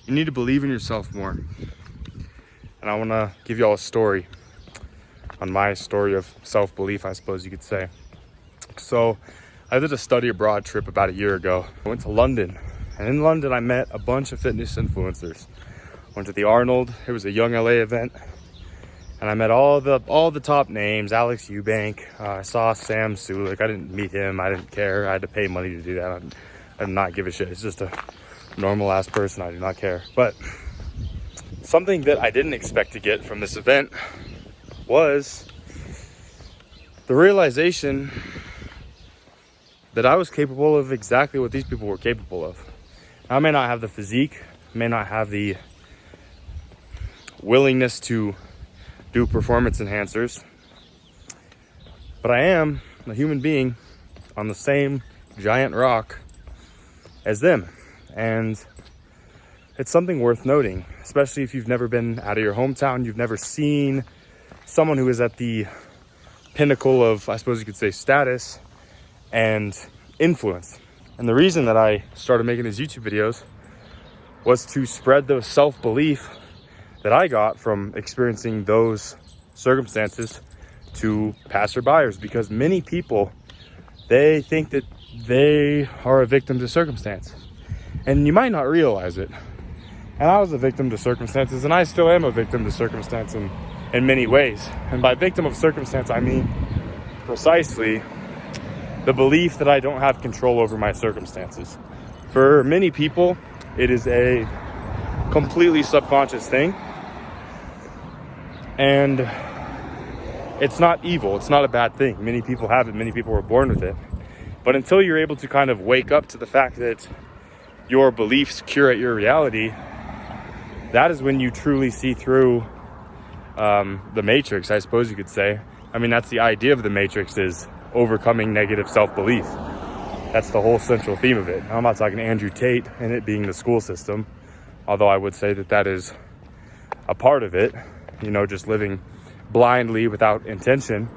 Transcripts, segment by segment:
You need to believe in yourself more. And I want to give you all a story on my story of self-belief, I suppose you could say. So I did a study abroad trip about a year ago. I went to London, and in London I met a bunch of fitness influencers. Went to the Arnold. It was a Young LA event, and I met all the top names. Alex Eubank. I saw Sam Sulik. I didn't meet him. I didn't care. I had to pay money to do that. I did not give a shit. It's just a normal ass person. I do not care. But something that I didn't expect to get from this event was the realization that I was capable of exactly what these people were capable of. I may not have the physique, may not have the willingness to do performance enhancers, but I am a human being on the same giant rock as them. And it's something worth noting, especially if you've never been out of your hometown, you've never seen someone who is at the pinnacle of, I suppose you could say, status and influence. And the reason that I started making these YouTube videos was to spread the self-belief that I got from experiencing those circumstances to passerbyers, because many people, they think that they are a victim to circumstance, and you might not realize it. And I was a victim to circumstances, and I still am a victim to circumstance in many ways. And by victim of circumstance, I mean precisely the belief that I don't have control over my circumstances. For many people, it is a completely subconscious thing. And it's not evil. It's not a bad thing. Many people have it. Many people were born with it. But until you're able to kind of wake up to the fact that your beliefs curate your reality, that is when you truly see through the matrix, I suppose you could say. I mean, that's the idea of the matrix, is overcoming negative self-belief. That's the whole central theme of it. I'm not talking Andrew Tate and it being the school system, although I would say that that is a part of it, you know, just living blindly without intention.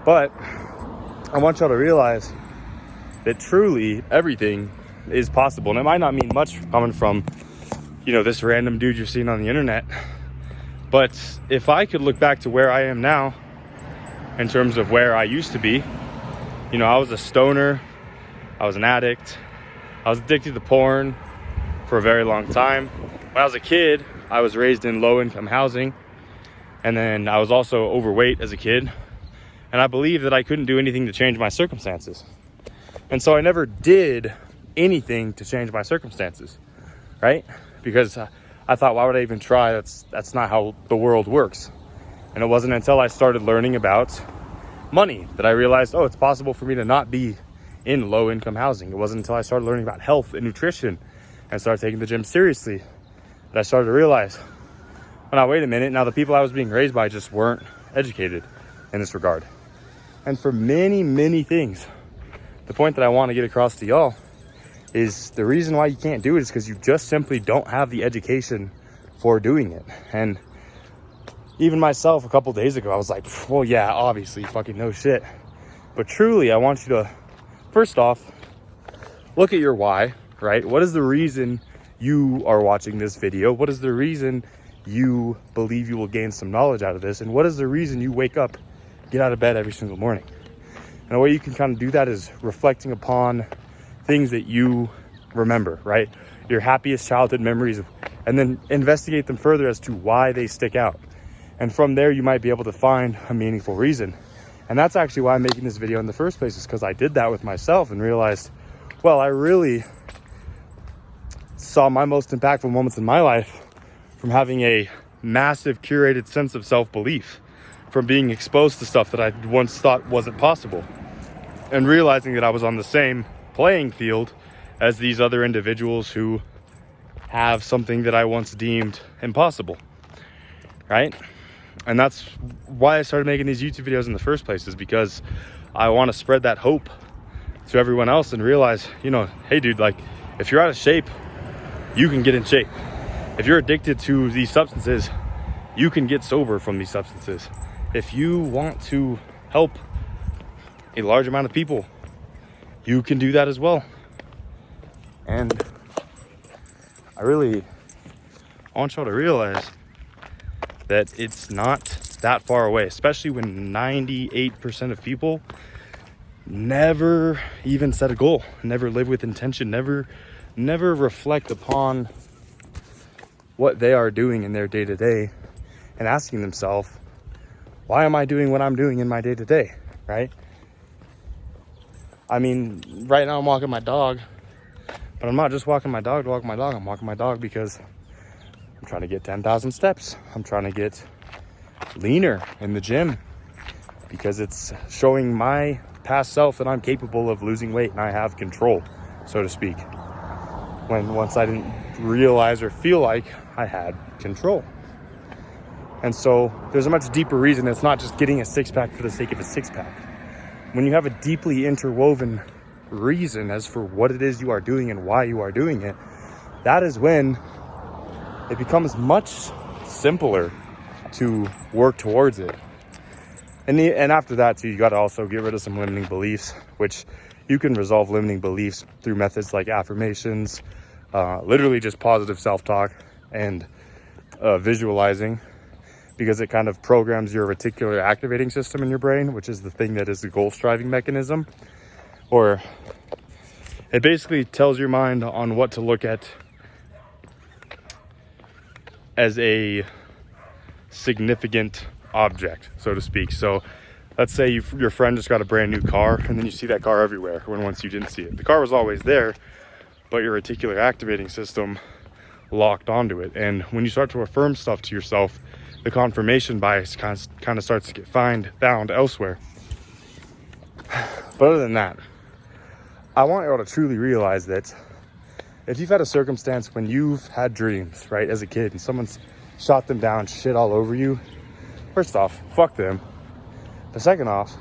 But I want y'all to realize that truly everything is possible. And it might not mean much coming from, you know, this random dude you're seeing on the internet. But if I could look back to where I am now, in terms of where I used to be, you know, I was a stoner, I was an addict, I was addicted to porn for a very long time. When I was a kid, I was raised in low-income housing, and then I was also overweight as a kid, and I believed that I couldn't do anything to change my circumstances. And so I never did anything to change my circumstances, right? Because I thought, why would I even try? That's not how the world works. And it wasn't until I started learning about money that I realized, oh, it's possible for me to not be in low-income housing. It wasn't until I started learning about health and nutrition and started taking the gym seriously that I started to realize, oh, now wait a minute, now the people I was being raised by just weren't educated in this regard. And for many, many things, the point that I want to get across to y'all is the reason why you can't do it is because you just simply don't have the education for doing it. And even myself, a couple days ago, I was like, well, yeah, obviously, fucking no shit. But truly, I want you to, first off, look at your why, right? What is the reason you are watching this video? What is the reason you believe you will gain some knowledge out of this? And what is the reason you wake up, get out of bed every single morning? And the way you can kind of do that is reflecting upon things that you remember, right? Your happiest childhood memories, and then investigate them further as to why they stick out. And from there, you might be able to find a meaningful reason. And that's actually why I'm making this video in the first place, is because I did that with myself and realized, well, I really saw my most impactful moments in my life from having a massive curated sense of self-belief, from being exposed to stuff that I once thought wasn't possible, and realizing that I was on the same playing field as these other individuals who have something that I once deemed impossible, right? And that's why I started making these YouTube videos in the first place, is because I want to spread that hope to everyone else and realize, you know, hey dude, like, if you're out of shape, you can get in shape. If you're addicted to these substances, you can get sober from these substances. If you want to help a large amount of people, you can do that as well. And I really I want y'all to realize that it's not that far away, especially when 98% of people never even set a goal, never live with intention, never reflect upon what they are doing in their day-to-day and asking themselves, why am I doing what I'm doing in my day-to-day, right? I mean, right now I'm walking my dog, but I'm not just walking my dog to walk my dog. I'm walking my dog because I'm trying to get 10,000 steps. I'm trying to get leaner in the gym because it's showing my past self that I'm capable of losing weight and I have control, so to speak, once I didn't realize or feel like I had control. And so there's a much deeper reason. It's not just getting a six-pack for the sake of a six-pack. When you have a deeply interwoven reason as for what it is you are doing and why you are doing it, that is when it becomes much simpler to work towards it. And after that too, you got to also get rid of some limiting beliefs, which you can resolve limiting beliefs through methods like affirmations, literally just positive self-talk and visualizing, because it kind of programs your reticular activating system in your brain, which is the thing that is the goal striving mechanism. Or it basically tells your mind on what to look at as a significant object, so to speak. So let's say your friend just got a brand new car, and then you see that car everywhere when once you didn't see it. The car was always there, but your reticular activating system locked onto it. And when you start to affirm stuff to yourself, the confirmation bias kind of starts to get found elsewhere. But other than that, I want you all to truly realize that if you've had a circumstance when you've had dreams, right, as a kid, and someone's shot them down, shit all over you, first off, fuck them. But second off,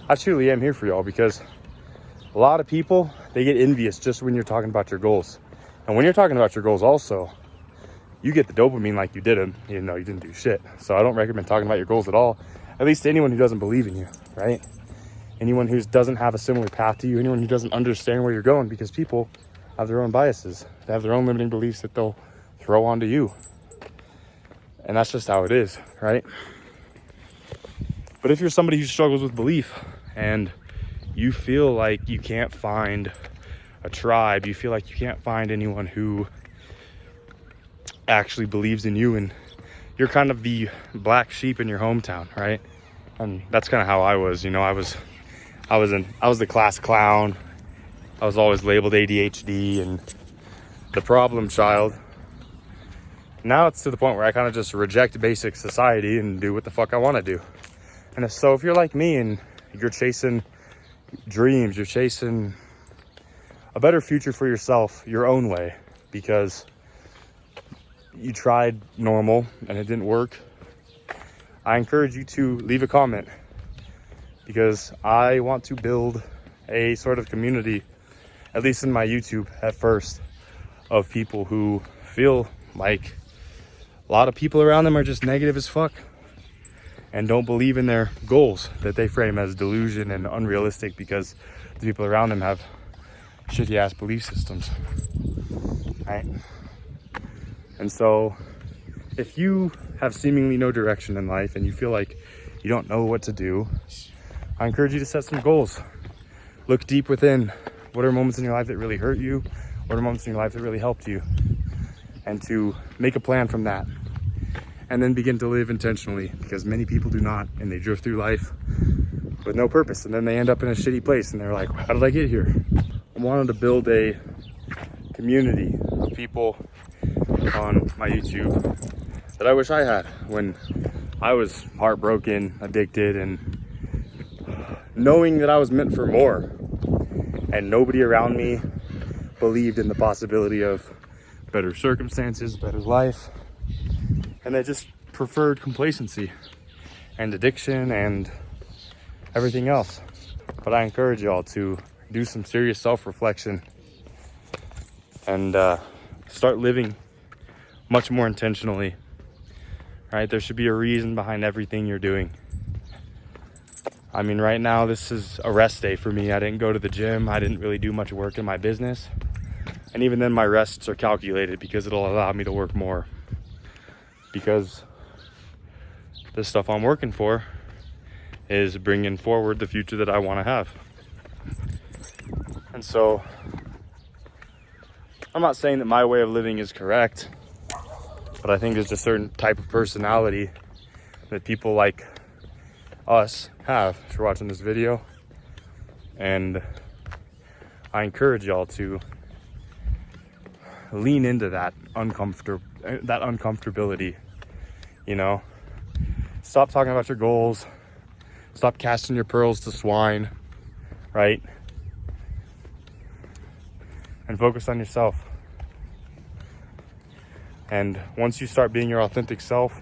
I truly am here for y'all, because a lot of people, they get envious just when you're talking about your goals. And when you're talking about your goals also, you get the dopamine like you did them, even though you didn't do shit. So I don't recommend talking about your goals at all, at least to anyone who doesn't believe in you, right? Anyone who doesn't have a similar path to you, anyone who doesn't understand where you're going, because people have their own biases. They have their own limiting beliefs that they'll throw onto you. And that's just how it is, right? But if you're somebody who struggles with belief and you feel like you can't find a tribe, you feel like you can't find anyone who actually believes in you, and you're kind of the black sheep in your hometown, right? And that's kind of how I was. You know, I was the class clown. I was always labeled ADHD and the problem child. Now it's to the point where I kind of just reject basic society and do what the fuck I want to do. And if you're like me and you're chasing dreams, you're chasing a better future for yourself your own way, because you tried normal and it didn't work, I encourage you to leave a comment, because I want to build a sort of community, at least in my YouTube at first, of people who feel like a lot of people around them are just negative as fuck and don't believe in their goals that they frame as delusion and unrealistic, because the people around them have shitty ass belief systems, right? And so if you have seemingly no direction in life and you feel like you don't know what to do, I encourage you to set some goals. Look deep within. What are moments in your life that really hurt you? What are moments in your life that really helped you? And to make a plan from that. And then begin to live intentionally, because many people do not, and they drift through life with no purpose, and then they end up in a shitty place and they're like, how did I get here? I wanted to build a community of people on my YouTube that I wish I had when I was heartbroken, addicted, and knowing that I was meant for more, and nobody around me believed in the possibility of better circumstances, better life, and they just preferred complacency and addiction and everything else. But I encourage y'all to do some serious self-reflection and start living much more intentionally, right? There should be a reason behind everything you're doing. I mean, right now, this is a rest day for me. I didn't go to the gym. I didn't really do much work in my business. And even then, my rests are calculated because it'll allow me to work more. because the stuff I'm working for is bringing forward the future that I want to have. And so I'm not saying that my way of living is correct, but I think there's a certain type of personality that people like us have if you're watching this video. And I encourage y'all to lean into that uncomfortability, you know. Stop talking about your goals. Stop casting your pearls to swine, right? And focus on yourself. And once you start being your authentic self,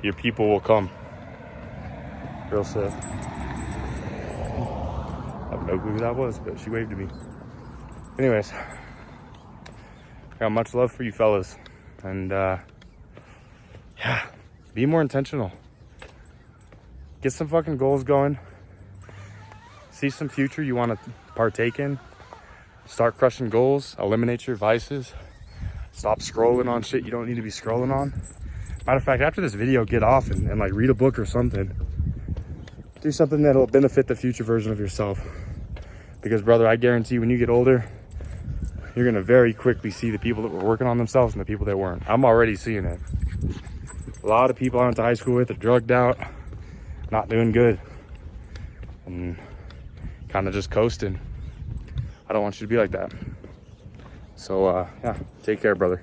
your people will come. Real shit. I have no clue who that was, but she waved to me. Anyways, I got much love for you fellas. And yeah, be more intentional. Get some fucking goals going. See some future you want to partake in. Start crushing goals. Eliminate your vices. Stop scrolling on shit you don't need to be scrolling on. Matter of fact, after this video, get off and like read a book or something. Do something that'll benefit the future version of yourself. Because brother, I guarantee when you get older, you're gonna very quickly see the people that were working on themselves and the people that weren't. I'm already seeing it. A lot of people I went to high school with are drugged out, not doing good, and kind of just coasting. I don't want you to be like that. So yeah, take care, brother.